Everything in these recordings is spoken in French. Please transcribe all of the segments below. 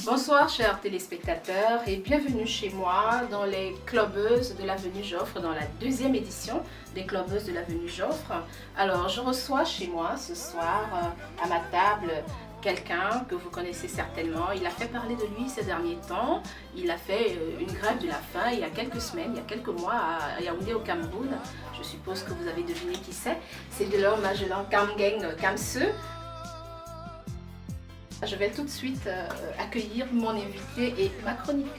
Bonsoir chers téléspectateurs et bienvenue chez moi dans les Clubbeuses de l'avenue Joffre, dans la deuxième édition des Clubbeuses de l'avenue Joffre. Alors je reçois chez moi ce soir à ma table quelqu'un que vous connaissez certainement. Il a fait parler de lui ces derniers temps. Il a fait une grève de la faim il y a quelques semaines, il y a quelques mois à Yaoundé au Cameroun. Je suppose que vous avez deviné qui c'est. C'est Delors Magellan Kamgeng Kamse. Je vais tout de suite accueillir mon invité et ma chronique.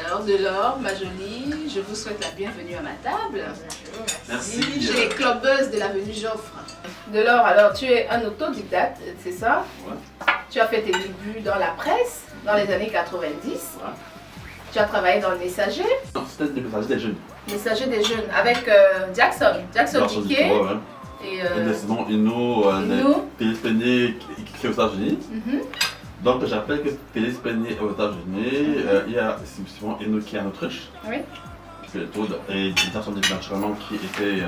Alors Delors, ma jolie, je vous souhaite la bienvenue à ma table. Merci. Chez les Clubbeuses de l'avenue Joffre. Delors, alors tu es un autodidacte, c'est ça? Ouais. Tu as fait tes débuts dans la presse dans les années 90. Ouais. Tu as travaillé dans le Messager. Non, c'était le messager des jeunes. Messager des jeunes avec Jackson Diké. Et Sinon, Inno, Félix Peigné qui est aux États-Unis. Donc, j'appelle que Félix Peigné est aux États-Unis. Il y a Simon Inno qui est en Autriche. Oui. Qui fait le tour. Et Jackson Diké, naturellement, qui était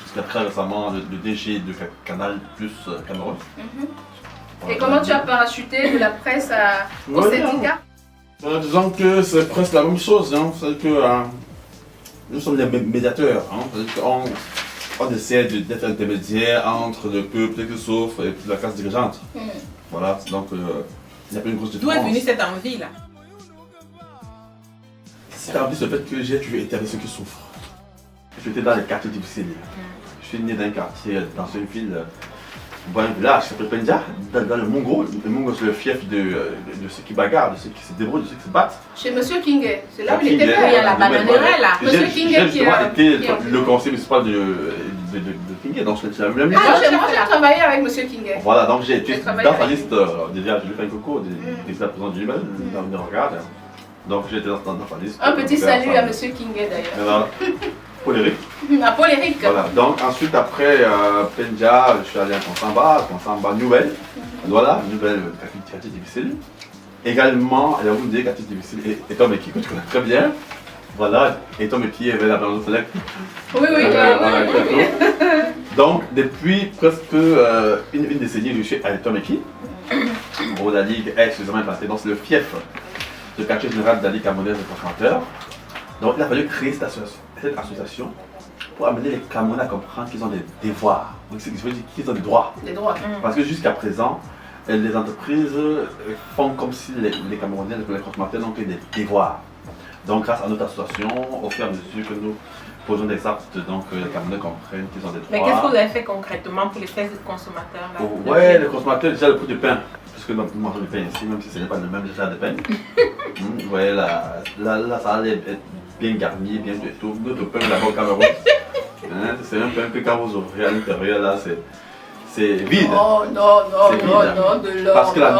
jusqu'à très récemment le DG de Canal Plus Cameroun. Et comment tu as parachuté de la presse au syndicat? Disons que c'est presque la même chose. Hein. C'est que nous sommes des médiateurs. Hein. On essaie d'être intermédiaire entre le peuple qui souffre et la classe dirigeante. Voilà, donc il n'y a pas une grosse différence. D'où est venue cette envie là? C'est envie le fait que j'ai toujours été avec ceux qui souffrent. J'étais dans les quartiers difficiles. Je suis né dans un quartier, dans une ville, un village qui s'appelle Pendia, dans le Mongo. Le Mongo, c'est le fief de ceux qui bagarrent, de ceux qui se débrouillent, de ceux qui se battent. Chez Monsieur Kingé, c'est là où il était Il y fait. a la bananeraie là. Monsieur Kingé J'ai qui justement été le conseiller municipal de Kingé, donc c'est la même moi j'ai travaillé avec Monsieur Kingé. Voilà, donc j'ai été J'ai dans travaillé sa avec liste, déjà je lui fais un coco, des présidents du Libel, dans le regard. Donc j'ai été dans sa liste. Un petit salut à Monsieur Kingé d'ailleurs. Voilà, pour Eric. À Paul Eric. Voilà, donc ensuite après Penja, je suis allé à Consamba Nouvelle. Voilà, Nouvelle quartier difficile. Également, il y a vous dire quartier difficile et Tom Eki que tu connais très bien. Voilà, et Tom Eki est la Blanche Select. Oui. Donc depuis presque une décennie, je suis à Tom Eki. Bon, la Ligue est suffisamment implantée, donc c'est le fief du quartier général de la Ligue camerounaise des consommateurs. Donc il a fallu créer cette association pour amener les Camerounais à comprendre qu'ils ont des devoirs, qu'ils ont des droits. Des droits. Parce que jusqu'à présent, les entreprises font comme si les Camerounais, les consommateurs n'ont que des devoirs. Donc grâce à notre association, au fur et à mesure que nous posons des actes, donc les Camerounais comprennent qu'ils ont des droits. Mais qu'est-ce que vous avez fait concrètement pour les 16 consommateurs là? Ouais, les consommateurs, déjà le prix du pain, puisque nous mangeons du pain ici, même si ce n'est pas le même genre de pain. Vous voyez, là, ça allait être bien garni, bien de tout. Notre pain là-bas au Cameroun, c'est un pain que quand vous ouvrez à l'intérieur, là, c'est vide. Oh non, de l'or. Parce que la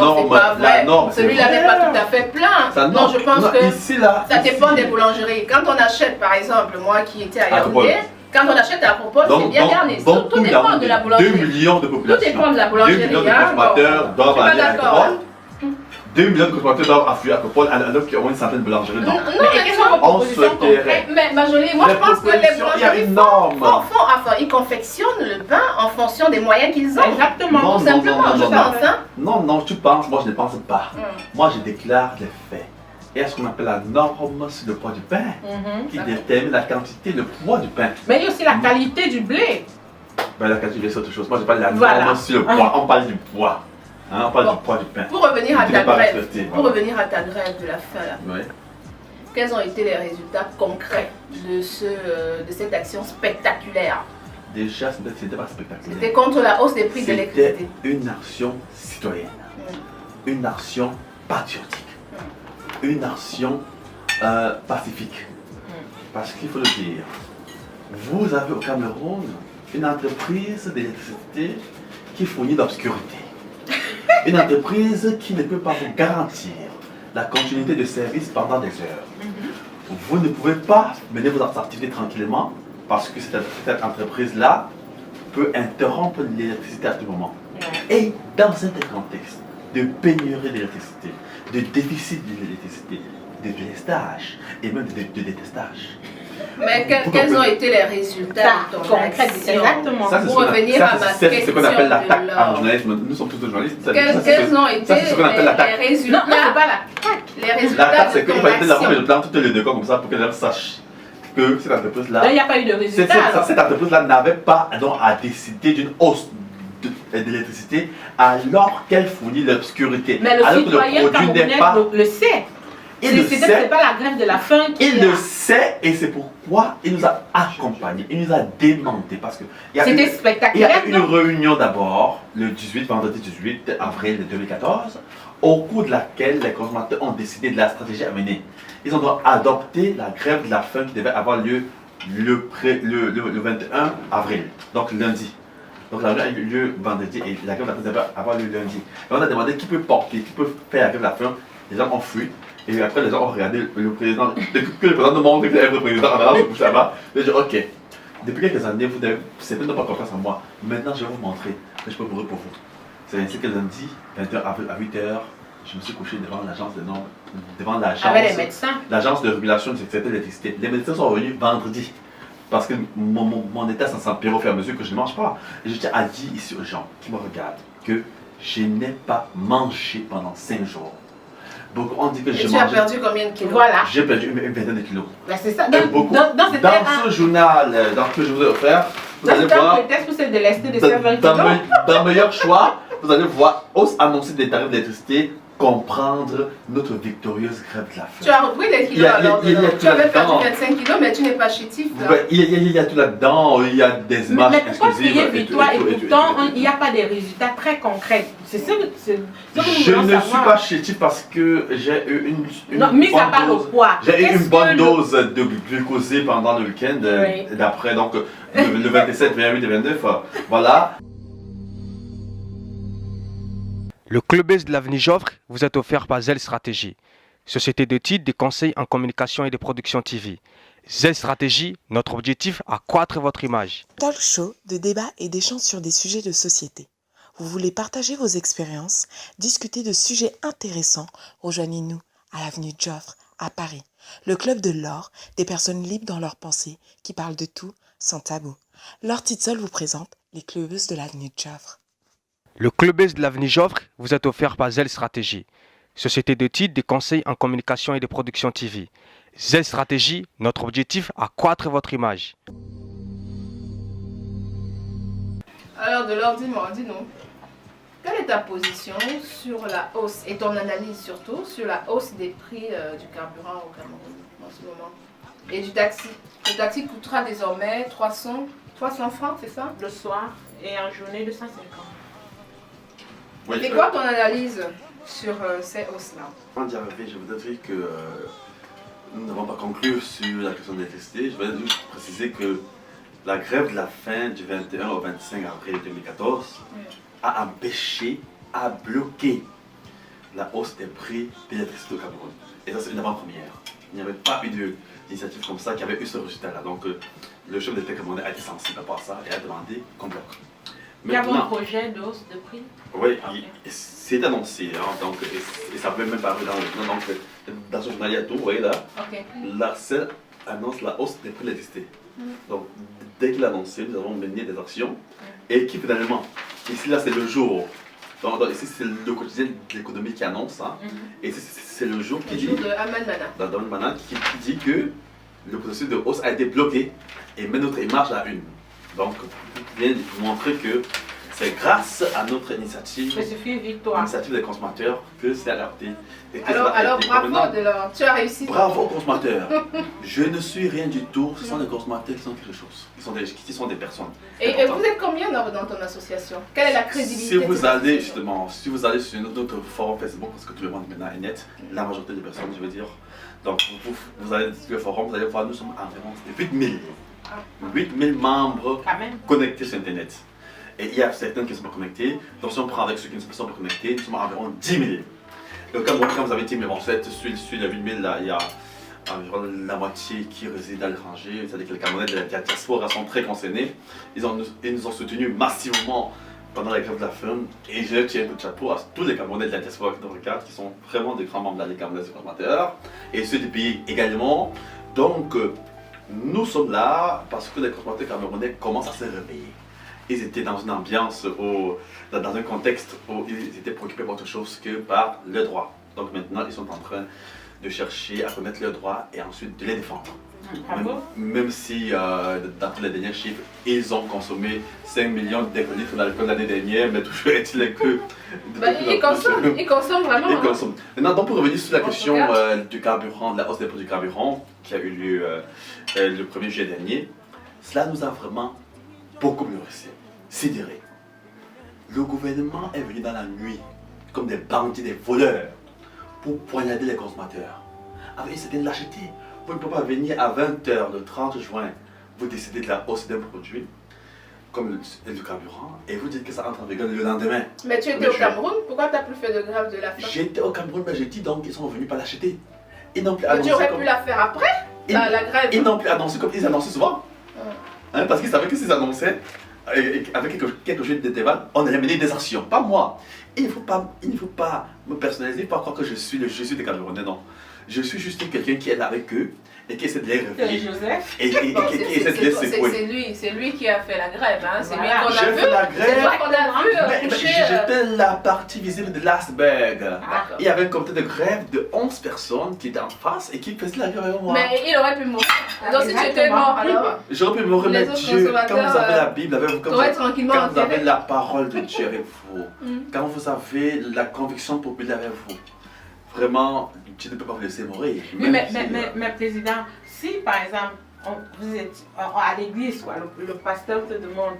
norme, celui-là n'est pas tout à fait plein. Non, je pense que ici, là, ça dépend des boulangeries. Quand on achète, par exemple, moi qui étais à Yaoundé, quand on achète à Propos, c'est bien garni. Tout dépend de la boulangerie. 2 millions de population. Tout dépend de la boulangerie. 2 millions de consommateurs doivent aller à Acropole. 2 millions de consommateurs doivent affluer à Acropole, alors qu'ils ont une certaine boulangerie. Non, mais quelles sont vos propositions concrètes? Mais ma jolie, moi je pense que les boulangeries ils confectionnent le pain en fonction des moyens qu'ils ont. Exactement, tout simplement, je pense. Non, tu penses, moi je ne pense pas. Moi je déclare les faits. Il y a ce qu'on appelle la norme sur le poids du pain, qui détermine la quantité, le poids du pain. Mais il y a aussi la qualité du blé. Ben, la qualité du blé c'est autre chose. Moi je parle de la norme sur le poids, on parle du poids. On parle du poids du pain. Pour revenir à ta grève de la faim, là, quels ont été les résultats concrets de cette action spectaculaire? Déjà, ce n'était pas spectaculaire. C'était contre la hausse des prix de l'électricité. C'était une action citoyenne, une action patriotique, une action pacifique. Parce qu'il faut le dire, vous avez au Cameroun une entreprise d'électricité qui fournit d'obscurité. Une entreprise qui ne peut pas vous garantir la continuité de service pendant des heures. Vous ne pouvez pas mener vos activités tranquillement parce que cette entreprise-là peut interrompre l'électricité à tout moment. Et dans cet contexte, de pénurie d'électricité, de déficit d'électricité, de délestage et même de détestage. Mais quels ont été les résultats de ton concrètes, action? exactement. Pour revenir à ma question c'est ce qu'on appelle l'attaque de en l'or. journalisme. Nous sommes tous des journalistes. Quels ont été c'est ce qu'on appelle les l'attaque. Non, résultats? c'est pas l'attaque. Les résultats L'attaque, de c'est qu'il ton fallait d'abord que je action. plante toutes les décors comme ça pour que les gens sachent que cette entreprise-là. Là, il n'y a pas eu de résultat. alors. Cette entreprise-là n'avait pas donc, à décider d'une hausse d'électricité alors qu'elle fournit l'obscurité. Mais le alors que citoyen le produit n'est camerounais pas. le sait. Il le C'est sait. pas la grève de la faim qui Il a- le sait et c'est pourquoi il nous a accompagnés, il nous a demandé parce que il y a C'était eu- il y spectaculaire. a eu une non? réunion d'abord le vendredi 18 avril 2014 au cours de laquelle les consommateurs ont décidé de la stratégie à mener. Ils ont donc adopté la grève de la faim qui devait avoir lieu le 21 avril, donc lundi. Donc la réunion a eu lieu vendredi et la grève de la faim devait avoir lieu lundi. Et on a demandé qui peut porter, qui peut faire la grève de la faim. Les gens ont fui. Et après, les gens ont regardé le président, que le président nous montre que le président en allant se coucher là-bas. Ils ont dit, ok, depuis quelques années, vous n'avez certainement pas confiance en moi. Maintenant, je vais vous montrer que je peux mourir pour vous. C'est ainsi que lundi, 21 avril à 8h, je me suis couché devant l'agence de nom, devant Avec les médecins. l'agence de régulation du secteur de l'électricité. Les médecins sont revenus vendredi. Parce que mon état s'empire au fur et à mesure que je ne mange pas. Et je tiens à dire ici aux gens qui me regardent que je n'ai pas mangé pendant 5 jours. Beaucoup ont dit que Et j'ai tu as mangé. perdu combien de kilos? Voilà. J'ai perdu une vingtaine de kilos. Ben, c'est ça. Et Dans, beaucoup. dans, Dans ce journal que je vous ai offert, vous allez voir, un prétexte pour se délester de ces 20 dans, kilos. dans meilleur choix, vous allez voir hausse annoncée des tarifs d'électricité, comprendre notre victorieuse grève de la Tu faim. as repris les Il y kilos a- alors il y a dedans. tout Tu avais perdu là-dedans. 25 kilos, mais tu n'es pas chétif là. Ouais, il y a tout là-dedans, il y a des images Mais pourquoi exclusives. crier et tout, victoire et et tout, et tout, pourtant et tout, et tout. il n'y a pas de résultats très concrets? C'est ça que nous Je voulons ne suis savoir. pas chétif parce que j'ai eu une Non, mis à bonne part le dose. poids. J'ai eu qu'est-ce une bonne que le- dose de glucosé pendant le week-end, Oui. d'après donc le 27, 28 et 29. Voilà. Le Clubhouse de l'avenue Joffre vous est offert par Zell Stratégie, société de titres, de conseils en communication et de production TV. Zell Stratégie, notre objectif, accroître votre image. Talk show de débat et d'échanges sur des sujets de société. Vous voulez partager vos expériences, discuter de sujets intéressants? Rejoignez-nous à l'avenue Joffre, à Paris. Le club de l'or, des personnes libres dans leurs pensées, qui parlent de tout sans tabou. Laure Titsol vous présente les clubeuses de l'avenue Joffre. Le Clubhouse de l'avenue Joffre vous est offert par Zell Stratégie, société de titres, de conseils en communication et de production TV. Zell Stratégie, notre objectif, accroître votre image. Alors de l'or, dis-nous, quelle est ta position sur la hausse et ton analyse surtout sur la hausse des prix du carburant au Cameroun en ce moment et du taxi? Le taxi coûtera désormais 300 francs, c'est ça? Le soir et en journée de 150. Oui, C'est quoi ton analyse sur ces hausses-là? Avant d'y arriver, je voudrais dire que nous n'avons pas conclu sur la question de l'électricité. Je voudrais juste préciser que la grève de la faim du 21 au 25 avril 2014 a empêché, a bloqué la hausse des prix de l'électricité au Cameroun. Et ça, c'est une avant-première. Il n'y avait pas eu d'initiative comme ça qui avait eu ce résultat-là. Donc, le chef d'État camerounais a été sensible à ça et a demandé qu'on bloque. Il y avait un Maintenant, projet de hausse de prix. oui, Ok. c'est annoncé, hein, donc, et ça peut même pas arriver dans ce journal, il y a tout, vous voyez là, Ok. l'ARCEL annonce la hausse des prix de l'électricité. Donc, dès qu'il a annoncé, nous avons mené des actions, et qui finalement, ici là c'est le jour, donc, ici c'est le quotidien de l'économie qui annonce, hein, et ici, c'est le jour qui Le dit, jour de Aman Mana. dans le mandat, qui dit que le processus de hausse a été bloqué, et met notre image à une. Donc, bien montrer que c'est grâce à notre initiative, Spécifique victoire. l'initiative des consommateurs, que c'est adapté. Et que Alors cela a été bravo provenant. de l'or, tu as réussi. Bravo aux consommateurs. Je ne suis rien du tout, ce sont les consommateurs qui sont quelque chose, qui sont des personnes. Et vous êtes combien dans ton association? Quelle est la crédibilité Si de vous cette allez association? justement, si vous allez sur notre forum Facebook, parce que tout le monde maintenant est net, la majorité des personnes, je veux dire, donc vous allez sur le forum, vous allez voir, nous sommes environ 8000. 8000 membres Quand même. connectés sur Internet. Et il y a certains qui ne sont pas connectés. Donc si on prend avec ceux qui ne sont pas connectés, nous sommes à environ 10 000. Le Cameroun, quand vous avez 10 000, en fait, sur les 8 000, là, il y a environ la moitié qui réside à l'étranger. C'est-à-dire que les Camerounais de la diaspora sont très concernés. Ils nous ont soutenus massivement pendant la grève de la faim. Et je tiens un coup de chapeau à tous les Camerounais de la diaspora qui nous regardent, qui sont vraiment des grands membres de la Ligue camerounaise des consommateurs, et ceux du pays également. Donc, nous sommes là parce que les consommateurs camerounais commencent à se réveiller. Ils étaient dans une ambiance, dans un contexte où ils étaient préoccupés par autre chose que par le droit. Donc maintenant, ils sont en train de chercher à connaître leurs droits et ensuite de les défendre. Même si, dans tous les derniers chiffres, ils ont consommé 5 millions d'hectolitres d'alcool l'année dernière, mais toujours est-il que... Ils consomment vraiment. Ils consomment. Maintenant, donc, pour revenir sur la question du carburant, de la hausse des prix du carburant, qui a eu lieu le 1er juillet dernier, cela nous a vraiment beaucoup bouleversés, sidérés. Le gouvernement est venu dans la nuit, comme des bandits, des voleurs, pour poignarder les consommateurs. Avec une certaine lâcheté. Vous ne pouvez pas venir à 20h le 30 juin, vous décidez de la hausse d'un produit, comme le carburant, et vous dites que ça entre en vigueur le lendemain. Mais tu étais au Cameroun, pourquoi tu n'as plus fait de grève de la faim? J'étais au Cameroun, mais j'ai dit donc qu'ils sont venus pas l'acheter. Ils n'ont plus Mais annoncé. tu aurais pu la faire après, la grève. Ils n'ont plus annoncé comme ils annonçaient souvent. Hein, parce qu'ils savaient que s'ils annonçaient, avec quelque chose d'intervalle, on allait mener des actions. Pas moi. Il ne faut pas me personnaliser, pas croire que je suis des Camerounais, non. Je suis juste quelqu'un qui est là avec eux et qui essaie de les réveiller. Joseph. Et qui essaie de les secouer. C'est lui qui a fait la grève, hein. C'est lui Voilà. qu'on a J'ai vu. fait la C'est grève. lui qu'on a vu toucher. J'étais la partie visible de l'iceberg. D'accord. Il y avait un comité de grève de 11 personnes qui étaient en face et qui faisaient la grève avec moi. Mais il aurait pu mourir. Donc si tu étais Exactement. mort, alors J'aurais pu me Les remettre autres Dieu. Quand vous consommateurs, avez la Bible avec vous, quand t'aurais tranquillement vous avez enterré. la parole de Dieu avec vous, quand vous avez la conviction populaire avec vous, vraiment, Dieu ne peut pas vous laisser mourir. Oui, Même si, mais président, si par exemple, vous êtes à l'église, quoi, le pasteur te demande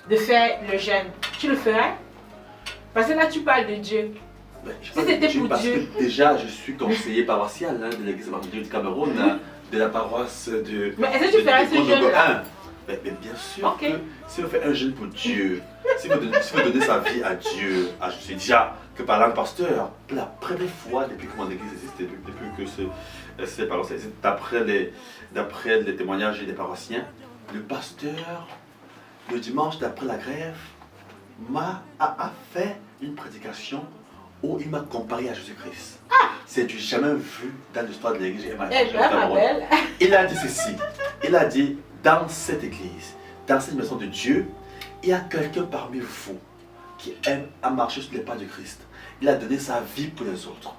de faire le jeûne, tu le ferais? Parce que là, tu parles de Dieu. je Si c'était pour parce Dieu. que déjà, je suis conseiller paroissial de l'église évangélique du Cameroun, de la paroisse de. Mais est-ce que tu ferais ce jeûne-là? Mais bien sûr Ok. que si vous faites un jeûne pour Dieu, si vous donnez sa vie à Dieu, je sais déjà que par le pasteur, pour la première fois depuis que mon église existe, depuis que ces paroissiens existent, d'après les témoignages des paroissiens, le pasteur, le dimanche d'après la grève, a fait une prédication où il m'a comparé à Jésus-Christ. C'est du jamais vu dans l'histoire de l'église évangélique du Cameroun. Il a dit ceci, il a dit, dans cette église, dans cette maison de Dieu, il y a quelqu'un parmi vous qui aime à marcher sur les pas de Christ. Il a donné sa vie pour les autres.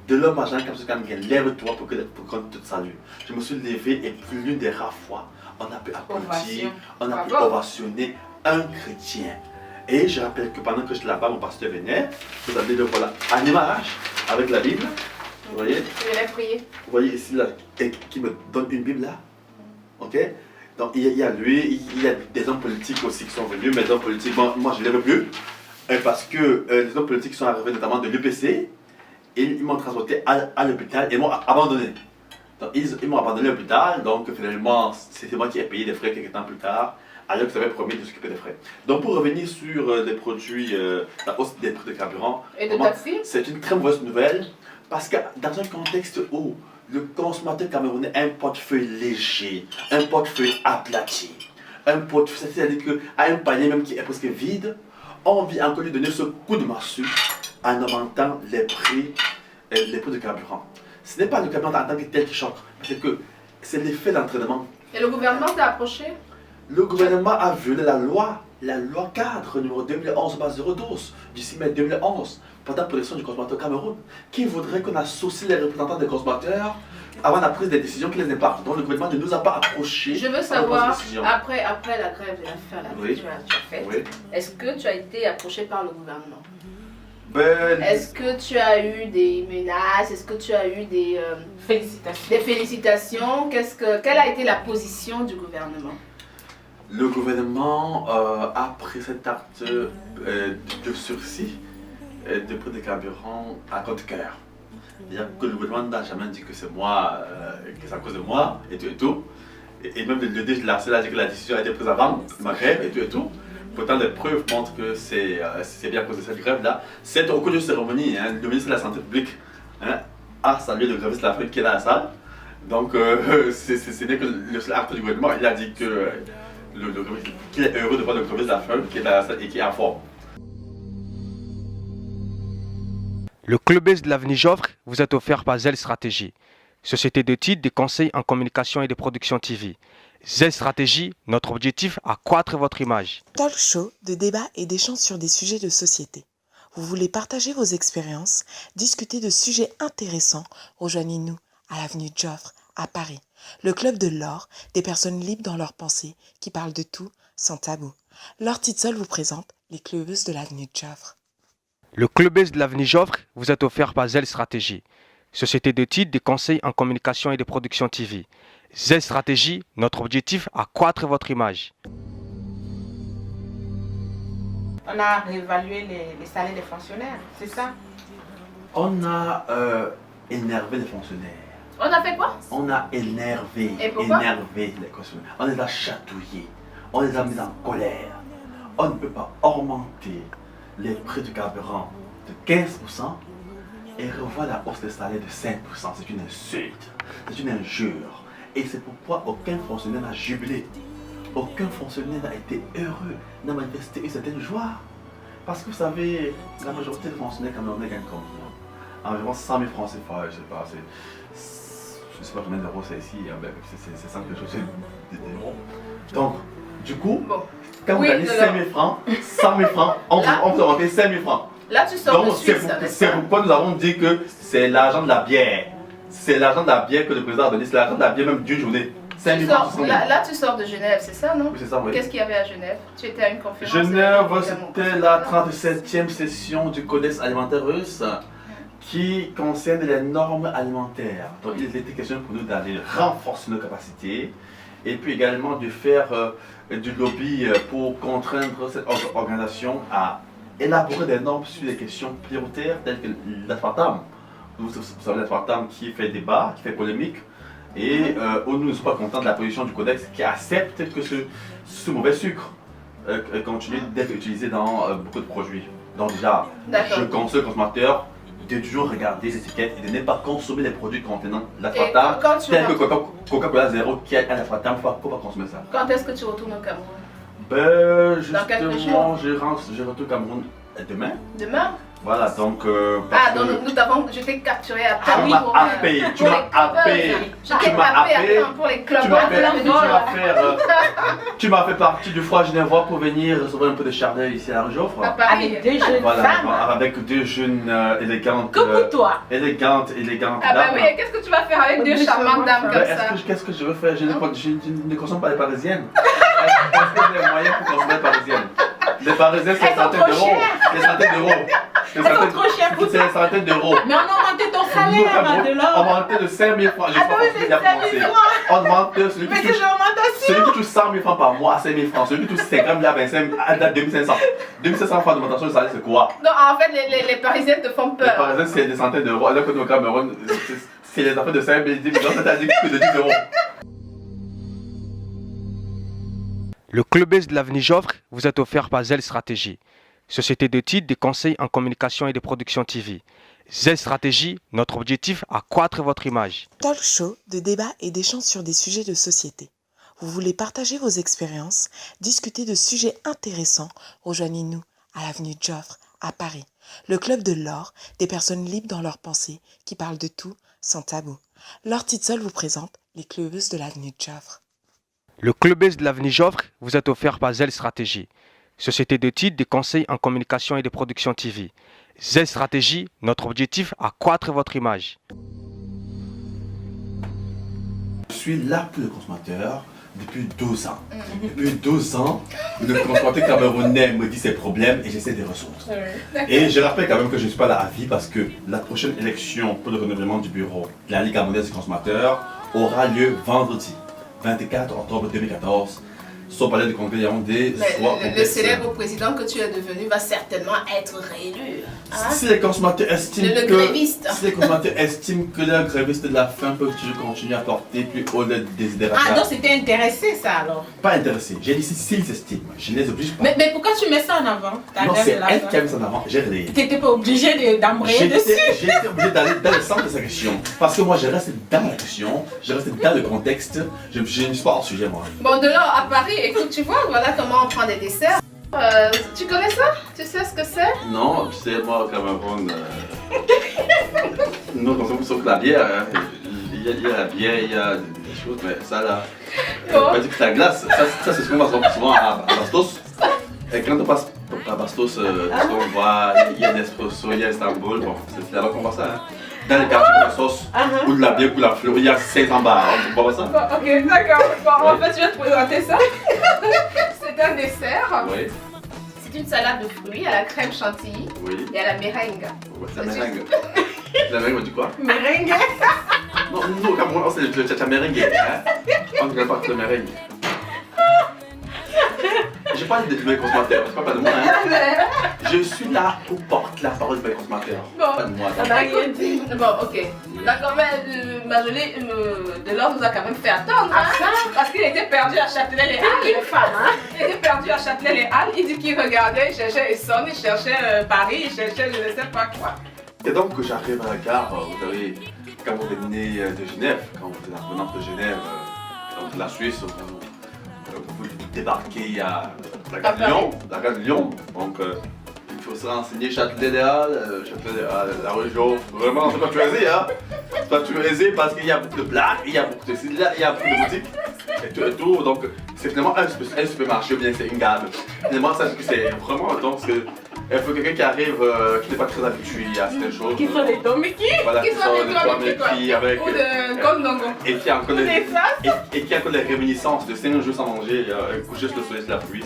De l'homme à Jean, lève-toi pour qu'on te salue. Je me suis levé et plus l'une des rares fois, on a pu applaudir, on a pu ovationner un chrétien. Et je rappelle que pendant que j'étais là-bas, mon pasteur venait, vous avez le voilà en image avec la Bible. Vous voyez? Je vais prier. Vous voyez ici, là, qui me donne une Bible là. Ok? Donc il y a lui, il y a des hommes politiques aussi qui sont venus, mais les hommes politiques, bon, moi je ne les veux plus. Parce que les hommes politiques sont arrivés notamment de l'UPC, et ils m'ont transporté à l'hôpital et m'ont abandonné. Donc ils m'ont abandonné à l'hôpital, donc finalement c'était moi qui ai payé des frais quelques temps plus tard, alors que j'avais promis de s'occuper des frais. Donc pour revenir sur les produits, la hausse des prix de carburant, Et de taxi? c'est une très mauvaise nouvelle, parce que dans un contexte où le consommateur camerounais a un portefeuille léger, un portefeuille aplati, un portefeuille, c'est-à-dire qu'à un panier même qui est presque vide, on vient encore lui donner ce coup de massue en augmentant les prix de carburant. Ce n'est pas le carburant en tant que tel qui choque, c'est que c'est l'effet d'entraînement. Et le gouvernement t'a approché? Le gouvernement a violé la loi cadre numéro 2011-012 du 6 mai 2011 pour la protection du consommateur au Cameroun, qui voudrait qu'on associe les représentants des consommateurs avant la prise des décisions qui les impactent. Donc le gouvernement ne nous a pas approchés. Je veux avant la savoir, prise de décision. après la grève de la faim là, Oui. que tu as faite, Oui. est-ce que tu as été approché par le gouvernement? Ben, Est-ce que tu as eu des menaces? Est-ce que tu as eu des Félicitations. félicitations? Quelle a été la position du gouvernement? le gouvernement a pris cet acte de sursis de prix de carburant à contre-cœur. C'est-à-dire que le gouvernement n'a jamais dit que c'est moi, que c'est à cause de moi, et tout et tout. Et même le DG de l'ARCEL a dit que la décision a été prise avant ma grève, et tout et tout. Pourtant, les preuves montrent que c'est bien à cause de cette grève-là. C'est au cours d'une cérémonie, hein, le ministre de la Santé publique a salué le gréviste de l'Afrique qui est dans la salle. Donc, ce n'est que le seul acte du gouvernement. Il a dit que qu'il est heureux de voir le gréviste de l'Afrique qui est dans la salle et qui est en forme. Le Clubhouse de l'avenue Joffre vous est offert par Zelle Stratégie, société de titres, des conseils en communication et de production TV. Zelle Stratégie, notre objectif, accroître votre image. Talk show de débat et d'échanges sur des sujets de société. Vous voulez partager vos expériences, discuter de sujets intéressants? Rejoignez-nous à l'avenue Joffre, à Paris. Le club de l'or, des personnes libres dans leurs pensées, qui parlent de tout sans tabou. Laure Titsol vous présente les clubeuses de l'avenue Joffre. Le Clubhouse de l'avenue Joffre vous est offert par Zelle Stratégie, société de titres, des conseils en communication et de production TV. Zelle Stratégie, notre objectif, accroître votre image. On a réévalué les salaires des fonctionnaires, c'est ça? On a énervé les fonctionnaires. On a fait quoi? On a énervé, Et pourquoi? énervé les fonctionnaires. On les a chatouillés. On les a mis en colère. On ne peut pas augmenter les prix du carburant de 15% et revoir la hausse des salaires de 5%. C'est une insulte, c'est une injure. Et c'est pourquoi aucun fonctionnaire n'a jubilé. Aucun fonctionnaire n'a été heureux, n'a manifesté une certaine joie. Parce que vous savez, la majorité des fonctionnaires camerounais gagnent combien? Environ 100 000 francs CFA, je ne sais pas combien d'euros c'est ici, c'est 100 quelque chose d'euros. Donc, du coup, Bon. quand vous Oui, gagnez de 5 000 francs, 100 000 francs, on vous augmente 5 000 francs. Là, tu sors de Donc, Suisse, n'est-ce c'est pas? pourquoi nous avons dit que c'est l'argent de la bière. C'est l'argent de la bière que le président a donné, c'est l'argent de la bière même d'une journée. 5 000 francs, 100 000. Là, tu sors de Genève, c'est ça, non? Oui, c'est ça, oui. Qu'est-ce qu'il y avait à Genève? Tu étais à une conférence? Genève, évidemment. c'était la 37e session du Codex alimentaire russe qui concerne les normes alimentaires. Donc il était question pour nous d'aller renforcer nos capacités et puis également de faire du lobby pour contraindre cette organisation à élaborer des normes sur des questions prioritaires telles que l'aspartame. Vous savez, l'aspartame qui fait débat, qui fait polémique. Et où nous ne sommes pas contents de la position du Codex qui accepte que ce mauvais sucre continue d'être utilisé dans beaucoup de produits. Donc déjà, je conseille aux consommateurs de toujours regarder les étiquettes et de ne pas consommer les produits contenant l'aspartame, tels que Coca-Cola Zéro qui a l'aspartame, il ne faut pas consommer ça. Quand est-ce que tu retournes au Cameroun? Ben, quelques justement, je retourne au Cameroun demain. Demain? Voilà, donc... Ah, donc je t'ai capturé à tu Paris m'as pour... happé, tu pour m'as les clubbers. happé, Je t'ai happé pour les clubbers de l'avenue Joffre. tu m'as fait partie du froid genevois pour venir recevoir un peu de chandelle ici à la Joffre. À Paris. Avec deux jeunes Voilà, femmes. avec deux jeunes élégantes. Coucou toi. Élégantes Ah bah dames. oui, qu'est-ce que tu vas faire avec deux charmantes dames comme ça? Qu'est-ce que je veux faire? Je ne consomme pas les parisiennes. Est-ce que j'ai les moyens pour consommer les parisiennes? Les parisiennes, c'est Elles des sont centaines trop d'euros. chères. Des centaines d'euros. Elles sont trop chères pour C'est des centaines d'euros. Mais on a augmenté ton salaire, de On l'or. m'a augmenté de 5 000 francs. Je Attends, mais c'est 5 000 francs. On demande celui Mais qui c'est touche. l'augmentation. Celui qui touche 100 000 francs par mois à 5 000 francs, celui qui touche 50 000 à 25 000 à 2500. 2500 francs d'augmentation de salaire, c'est quoi? Non, en fait, les parisiennes te font Les peur. parisiens, c'est des centaines d'euros. Alors que au Cameroun, c'est les affaires de 5 000, 10 000, c'est-à-dire que de 10 euros. Le Clubhouse de l'avenue Joffre vous est offert par Zelle Stratégie, société de titres, des conseils en communication et de production TV. Zelle Stratégie, notre objectif, accroître votre image. Talk show de débat et d'échanges sur des sujets de société. Vous voulez partager vos expériences, discuter de sujets intéressants? Rejoignez-nous à l'avenue Joffre, à Paris. Le club de l'or, des personnes libres dans leurs pensées, qui parlent de tout sans tabou. Laure Titsol vous présente les clubeuses de l'avenue Joffre. Le Clubhouse de l'avenue Joffre vous est offert par Zelle Stratégie, société de titres, des conseils en communication et de production TV. Zelle Stratégie, notre objectif, accroître votre image. Je suis là pour le consommateur depuis 12 ans. Depuis 12 ans, le consommateur camerounais me dit ses problèmes et j'essaie de les résoudre. Et je rappelle quand même que je ne suis pas là à vie parce que la prochaine élection pour le renouvellement du bureau de la Ligue camerounaise des consommateurs aura lieu vendredi 24 octobre 2014 au palais du Congrès Yaoundé. Le célèbre président que tu es devenu va certainement être réélu. Hein? Si les consommateurs estiment Le gréviste. Si les consommateurs estiment que les grévistes de la faim peuvent toujours continuer à porter plus haut les désidérations. Ah, donc c'était intéressé ça alors. Pas intéressé. J'ai dit s'ils estiment. Je ne les oblige pas. Mais pourquoi tu mets ça en avant? Non, c'est elle qui a mis ça en avant. J'ai relayé. Tu n'étais pas obligé d'embrayer dessus. J'étais obligé d'aller dans le sens de sa question. Parce que moi, je reste dans la question, je reste dans le contexte. Je ne suis pas hors sujet, moi. Bon, de là à Paris, écoute, tu vois, voilà comment on prend des desserts. Tu connais ça? Tu sais ce que c'est? Non, tu sais, moi, au Cameroun, nous, on consomme sauf que la bière. Hein. Il y a la bière, il y a des choses, mais ça, là, Bon. pas dit que c'est la glace. Ça c'est ce qu'on va souvent à Bastos. Et quand on passe à Bastos, on voit, il y a Nespresso, il y a Istanbul, bon, c'est là-bas qu'on voit ça. Hein. Dans les quartiers de la sauce, ou de la bière, ou de la fleur, il y a 500 bars, on voit ça? Bon, ok, d'accord. Bon, en fait, je vais te présenter ça. C'est un dessert. Oui, C'est une salade de fruits à la crème chantilly oui. et à la meringue. Ouais, c'est la meringue. La meringue, on dit quoi? Meringue. Non, nous, au Cameroun, c'est le tcha meringue. Hein? On ne connaît pas que le meringue. J'ai pas de mes consommateurs, c'est pas de moi. Hein? Je suis là pour porter la parole de mes consommateurs. Bon. Pas de moi. On a rien dit. Bon, ok. D'accord, mais Marjolie, Delors nous a quand même fait attendre. Ah, Hein? ça? Parce qu'il était perdu à Châtelet-les-Halles. Une femme, hein? Il était perdu à Châtelet-les-Halles. Il dit qu'il regardait, il cherchait Essonne, il cherchait Paris, il cherchait je ne sais pas quoi. Et donc, j'arrive à la gare, vous savez, quand vous venez de Genève, quand vous êtes en venant de Genève, donc de la Suisse, vous débarquez à la gare de Lyon. La gare de Lyon. Donc, il faut se renseigner Châtelet-les-Halles, la rue Joffre. Vraiment, c'est pas toujours aisé, hein? C'est pas toujours aisé parce qu'il y a beaucoup de blagues, il y a beaucoup de sites là, il y a beaucoup de boutiques. Et tout. Donc, c'est finalement un supermarché ou bien c'est une gare. Finalement, ça, c'est vraiment, donc, il faut quelqu'un qui arrive, qui n'est pas très habitué à certaines choses. Qui sont les domiki. Voilà, Qui sont des qui avec. Ou de Gondongo. Et qui a encore C'est les, ça? et qui a encore les réminiscences de 5 jours sans manger, coucher sous le soleil, sous la pluie,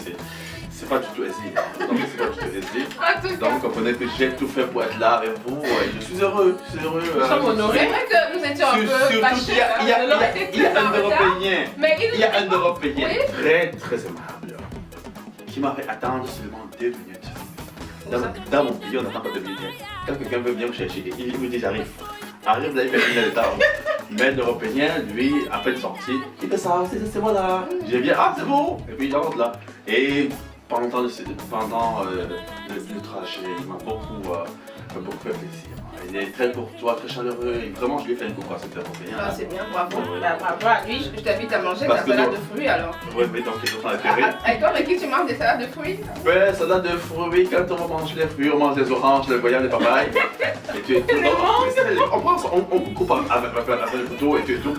c'est pas du tout aisé. Donc, c'est pas du tout aisé. En tout cas, Donc, comprenez que j'ai tout fait pour être là avec vous. Et je suis heureux, Nous sommes c'est honorés. vrai que nous étions un peu Surtout fâchés. qu'il y a un Européen. Mais Il y a un Européen Oui. très très aimable qui m'a fait attendre seulement 2 minutes. Dans mon pays, on n'attend pas 2 minutes. Quand quelqu'un veut venir me chercher, il me dit j'arrive. Arrive, vous allez faire une minute de temps. Mais l'Européen, lui, à peine sorti, il fait ça, c'est moi là. Je viens, ah c'est bon. Et puis il rentre là. Et pendant le trajet, il m'a beaucoup fait plaisir. Il est très courtois, très chaleureux. Et vraiment, je lui ai fait une coupe à cet Européen. Ah, c'est bien, bravo. Bah, bravo à lui. Je t'invite à manger Parce ta que salade non. de fruits alors. Ouais, mais donc ils sont intérêts. Et toi, avec qui tu manges des salades de fruits? Ouais, salade de fruits, quand on va manger les fruits, on mange les oranges, les goyaves, les papayes. Et tu on coupe avec le couteau et tout.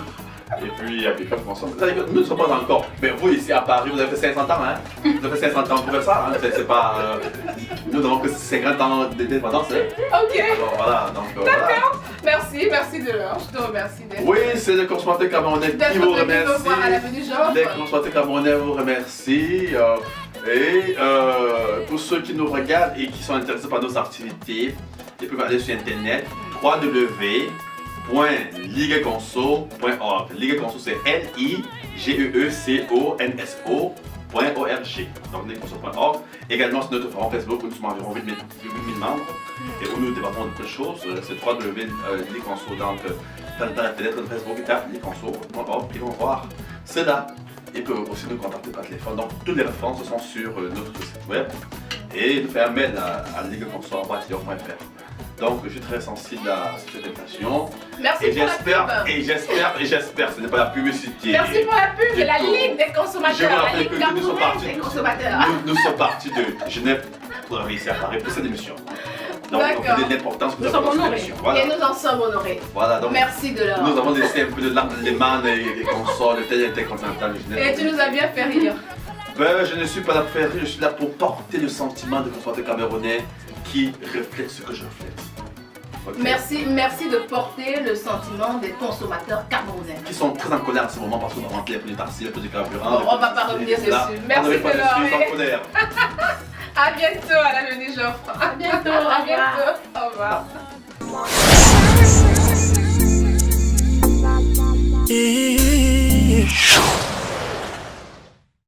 Et puis quand on consomme. Nous ne sommes pas encore. Mais vous ici à Paris, vous avez fait 500 ans, hein? Vous avez fait 500 ans pour faire ça, hein? C'est pas. Nous n'avons que 50 ans d'indépendance, hein? Ok, Alors voilà, donc voilà. merci Delors, je te remercie d'être Oui, c'est le consommateur camerounais qui vous venu me voir à remercie. l'avenue Joffre. Les consommateurs camerounais vous remercient. Et pour ceux qui nous regardent et qui sont intéressés par nos activités, ils peuvent aller sur internet www.ligeconso.org. Ligeconso c'est LIGEECONSO.org. Donc ligeconso.org. Également sur notre forum Facebook où nous sommes environ 8 000 membres et où nous débattons de plein de choses. C'est www.ligeconso. Donc dans la fenêtre de Facebook, ligeconso.org. Ils vont voir cela. Ils peuvent aussi nous contacter par téléphone. Donc toutes les références sont sur notre site web et nous faire un mail à ligeconso.fr. Donc je suis très sensible à cette invitation. Merci Et pour la j'espère, ce n'est pas la publicité. Merci pour la pub de la Du tout. Ligue des Je consommateurs, vous la rappelle Ligue que nous sommes camerounaise partis, des consommateurs. nous sommes partis de Genève pour arriver ici à Paris pour cette émission. Donc on D'accord. fait de l'importance que Nous nous avons sommes dans cette honorés. émission. Et Voilà. nous en sommes honorés. Voilà, donc Merci de nous l'or. avons laissé un peu de larmes des mannes et des consorts, de tel et tel continental de Genève. Et tu nous as bien fait rire. Ben, je ne suis pas là pour faire rire, je suis là pour porter le sentiment de consommateur camerounais qui reflète ce que je reflète. Ok. Merci de porter le sentiment des consommateurs camerounais. Qui sont très en colère en ce moment parce qu'on a rentré les prix du taxi, les prix du carburant. Bon, les on va prix pas de revenir ceci, cela. dessus. Merci On n'avait pas de de suite leur- en colère. À bientôt à l'avenue Joffre. À bientôt, à bientôt. Au revoir.